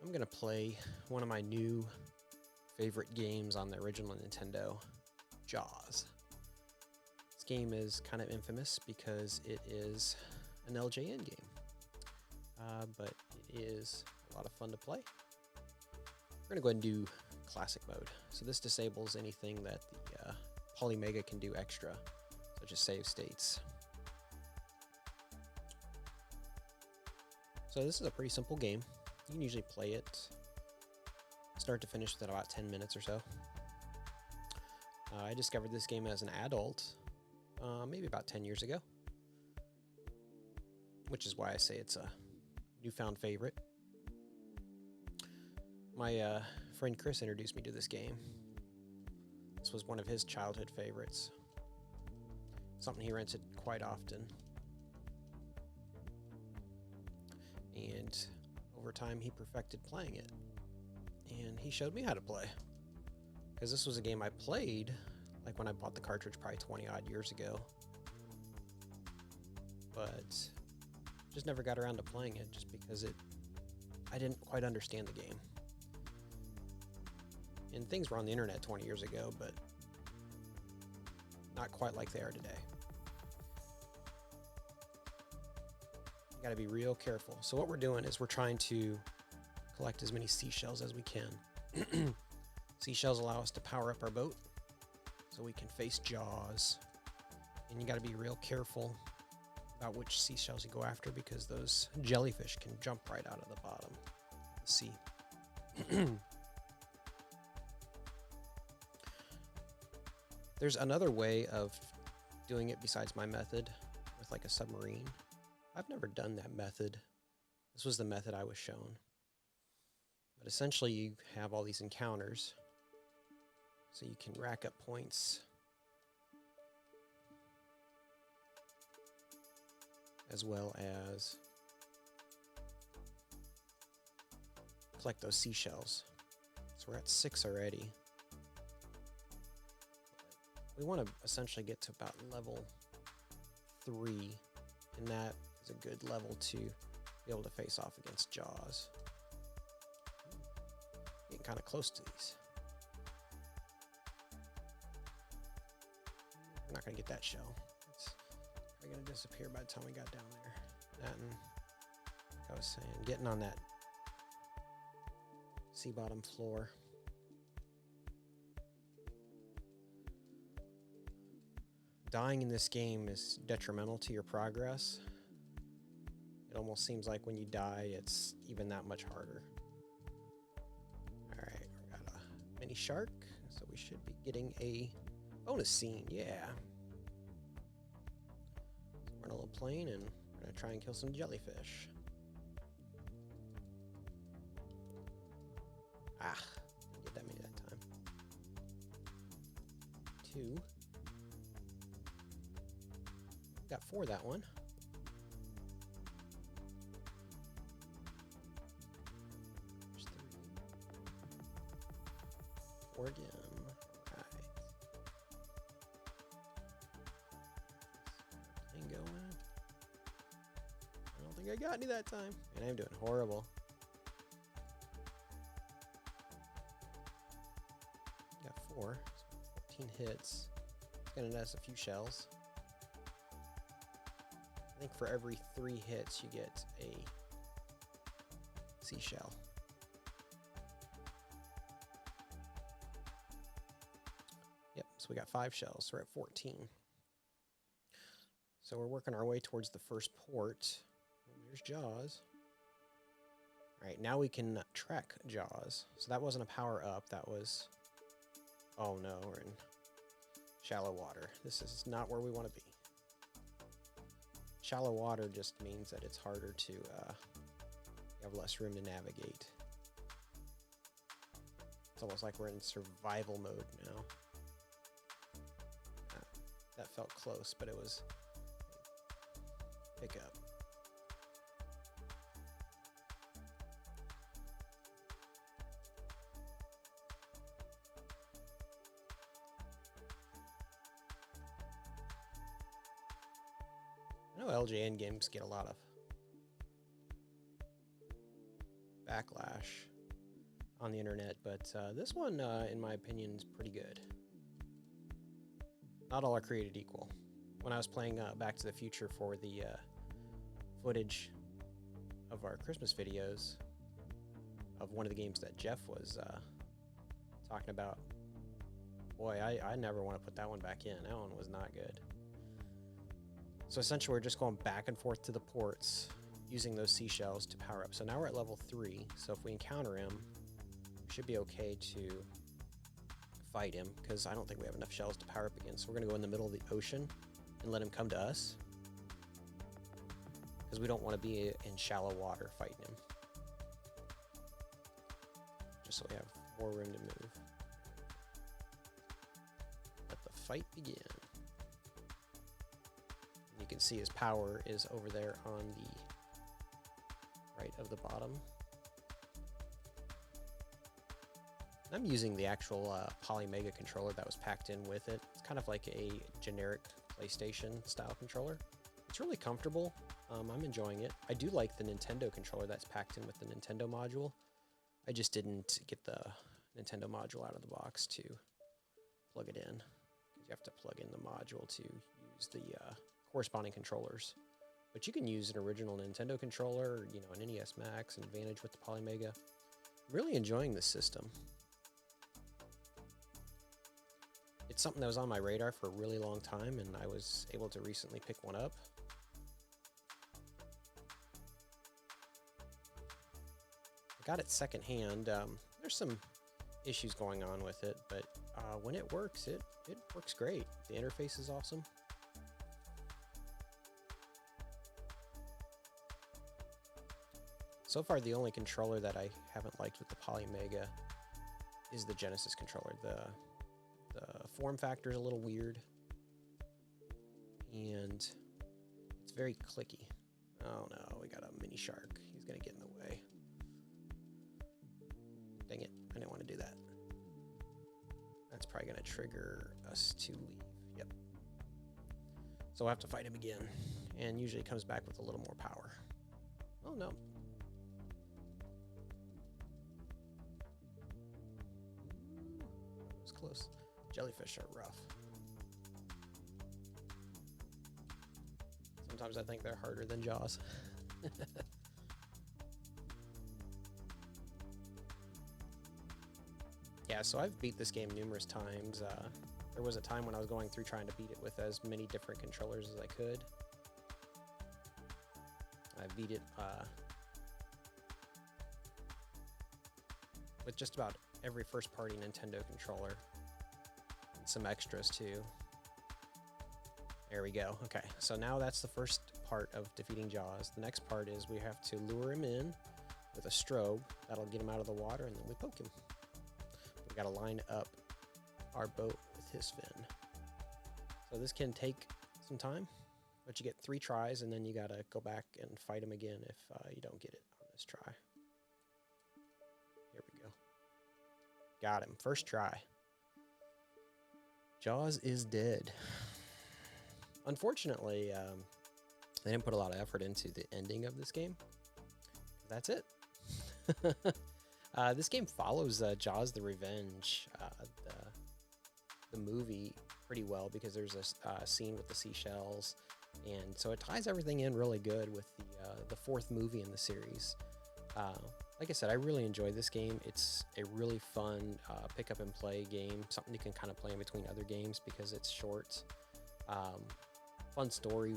I'm going to play one of my new favorite games on the original Nintendo, Jaws. This game is kind of infamous because it is an LJN game, but it is a lot of fun to play. We're going to go ahead and do classic mode. So this disables anything that the Polymega can do extra, such as save states. So this is a pretty simple game. You can usually play it start to finish within about 10 minutes or so. I discovered this game as an adult, maybe about 10 years ago, which is why I say it's a newfound favorite. My friend Chris introduced me to this game. This was one of his childhood favorites, something he rented quite often. And over time, he perfected playing it. And he showed me how to play. Because this was a game I played, like when I bought the cartridge probably 20-odd years ago. But just never got around to playing it just because I didn't quite understand the game. And things were on the internet 20 years ago, but not quite like they are today. You gotta be real careful. So what we're doing is we're trying to collect as many seashells as we can. Seashells allow us to power up our boat so we can face Jaws. And you gotta be real careful about which seashells you go after because those jellyfish can jump right out of the bottom of the sea. There's another way of doing it besides my method with like a submarine. I've never done that method. This was the method I was shown. But essentially you have all these encounters so you can rack up points as well as collect those seashells. So we're at 6 already. We want to essentially get to about level 3, and that is a good level to be able to face off against Jaws. Getting kind of close to these. We're not going to get that shell. It's probably going to disappear by the time we got down there. That and, like I was saying, getting on that sea bottom floor. Dying in this game is detrimental to your progress. It almost seems like when you die, it's even that much harder. Alright, we got a mini shark, so we should be getting a bonus scene, yeah. So we're in a little plane, and we're going to try and kill some jellyfish. Didn't get that many that time. 2. Got 4 that one. There's 3. 4 again. Alright. Thing going. I don't think I got any that time. And I'm doing horrible. Got 4. So 14 hits. It's gonna net us a few shells. I think for every 3 hits, you get a seashell. Yep, so we got 5 shells, so we're at 14. So we're working our way towards the first port. There's Jaws. Alright, now we can track Jaws. So that wasn't a power up, that was... Oh no, we're in shallow water. This is not where we want to be. Shallow water just means that it's harder to, you have less room to navigate. It's almost like we're in survival mode now. That felt close, but it was pick up. I know LJN games get a lot of backlash on the internet, but this one, in my opinion, is pretty good. Not all are created equal. When I was playing Back to the Future for the footage of our Christmas videos of one of the games that Jeff was talking about, boy, I never want to put that one back in. That one was not good. So essentially, we're just going back and forth to the ports using those seashells to power up. So now we're at level 3. So if we encounter him, we should be okay to fight him, because I don't think we have enough shells to power up again. So we're going to go in the middle of the ocean and let him come to us, because we don't want to be in shallow water fighting him. Just so we have more room to move. Let the fight begin. You can see his power is over there on the right of the bottom. I'm using the actual Polymega controller that was packed in with it. It's kind of like a generic PlayStation style controller. It's really comfortable. I'm enjoying it. I do like the Nintendo controller that's packed in with the Nintendo module. I just didn't get the Nintendo module out of the box to plug it in. You have to plug in the module to use the corresponding controllers. But you can use an original Nintendo controller, you know, an NES Max, an Advantage with the Polymega. Really enjoying this system. It's something that was on my radar for a really long time, and I was able to recently pick one up. I got it secondhand. There's some issues going on with it, but when it works, it works great. The interface is awesome. So far, the only controller that I haven't liked with the Polymega is the Genesis controller. The form factor is a little weird, and it's very clicky. Oh no, we got a mini shark. He's gonna get in the way. Dang it, I didn't want to do that. That's probably gonna trigger us to leave. Yep. So we'll have to fight him again, and usually he comes back with a little more power. Oh no. It was close. Jellyfish are rough. Sometimes I think they're harder than Jaws. Yeah, so I've beat this game numerous times. There was a time when I was going through trying to beat it with as many different controllers as I could. I beat it with just about every first-party Nintendo controller. Some extras too. There we go. Okay, so now that's the first part of defeating Jaws. The next part is we have to lure him in with a strobe. That'll get him out of the water, and then we poke him. We gotta line up our boat with his fin. So this can take some time, but you get 3 tries, and then you gotta go back and fight him again if you don't get it on this try. Here we go. Got him. First try. Jaws is dead. Unfortunately, they didn't put a lot of effort into the ending of this game. That's it. This game follows Jaws the Revenge, the movie, pretty well, because there's a scene with the seashells, and so it ties everything in really good with the 4th movie in the series. Like I said, I really enjoyed this game. It's a really fun pick up and play game, something you can kind of play in between other games because it's short. Fun story.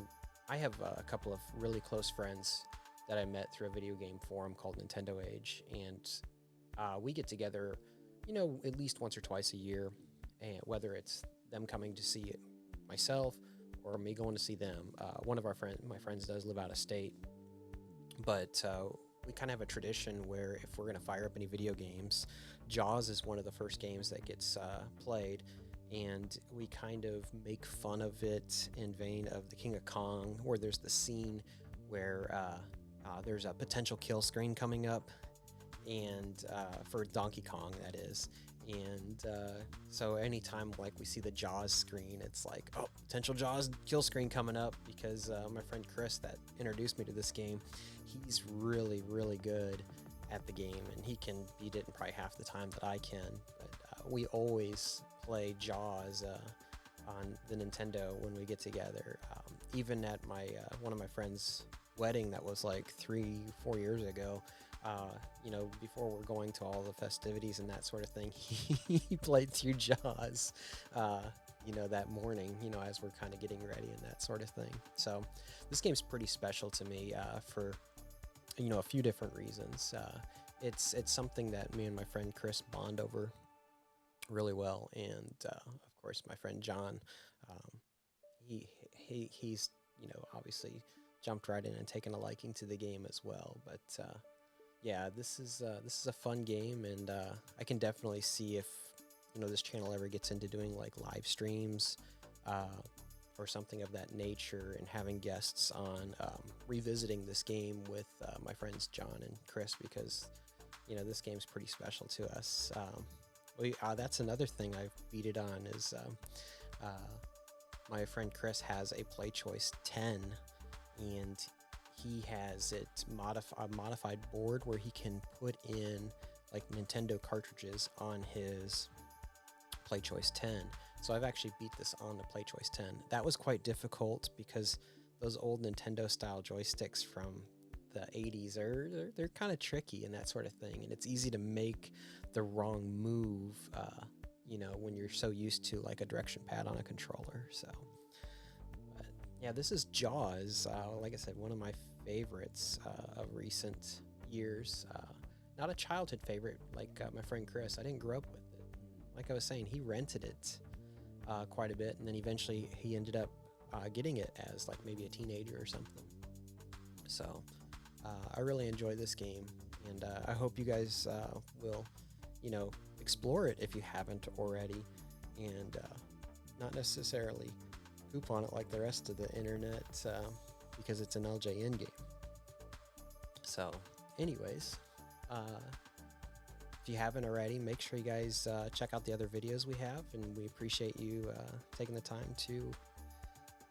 I have a couple of really close friends that I met through a video game forum called Nintendo Age, and we get together, you know, at least once or twice a year, and whether it's them coming to see myself or me going to see them. One of my friends does live out of state, but we kind of have a tradition where if we're going to fire up any video games, Jaws is one of the first games that gets played, and we kind of make fun of it in vein of the King of Kong, where there's the scene where there's a potential kill screen coming up, and for Donkey Kong, that is. And so anytime like we see the Jaws screen, it's like, oh, potential Jaws kill screen coming up, because my friend Chris that introduced me to this game, he's really, really good at the game, and he can beat it in probably half the time that I can. But we always play Jaws on the Nintendo when we get together. Even at my one of my friends' wedding that was like 3-4 years ago, you know, before we're going to all the festivities and that sort of thing, he played through Jaws, you know, that morning, you know, as we're kind of getting ready and that sort of thing. So this game's pretty special to me for, you know, a few different reasons. It's something that me and my friend Chris bond over really well, and of course my friend John, um, he's, you know, obviously jumped right in and taken a liking to the game as well. But yeah, this is a fun game, and I can definitely see if, you know, this channel ever gets into doing like live streams or something of that nature, and having guests on revisiting this game with my friends John and Chris, because, you know, this game's pretty special to us. That's another thing I've beat it on is my friend Chris has a Play Choice 10, and he has a modified board where he can put in like Nintendo cartridges on his Play Choice 10. So I've actually beat this on the Play Choice 10. That was quite difficult because those old Nintendo style joysticks from the 80s they're kind of tricky and that sort of thing, and it's easy to make the wrong move, you know, when you're so used to like a direction pad on a controller. So but yeah, this is Jaws. Like I said, one of my favorites of recent years. Not a childhood favorite like my friend Chris. I didn't grow up with it. Like I was saying, he rented it quite a bit, and then eventually he ended up getting it as like maybe a teenager or something. So I really enjoy this game, and I hope you guys will, you know, explore it if you haven't already, and not necessarily poop on it like the rest of the internet, because it's an LJN game. So anyways, if you haven't already, make sure you guys check out the other videos we have, and we appreciate you taking the time to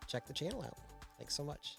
check the channel out. Thanks so much.